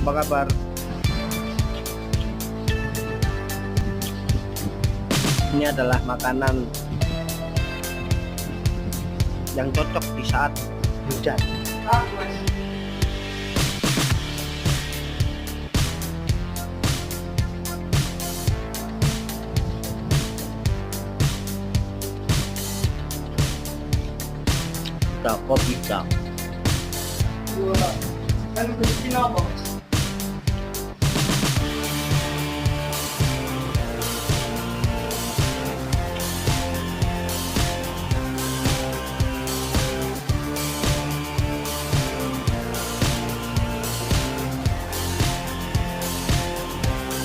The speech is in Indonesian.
apa kabar? Ini adalah makanan yang cocok di saat hujan. Kita kopi. Kan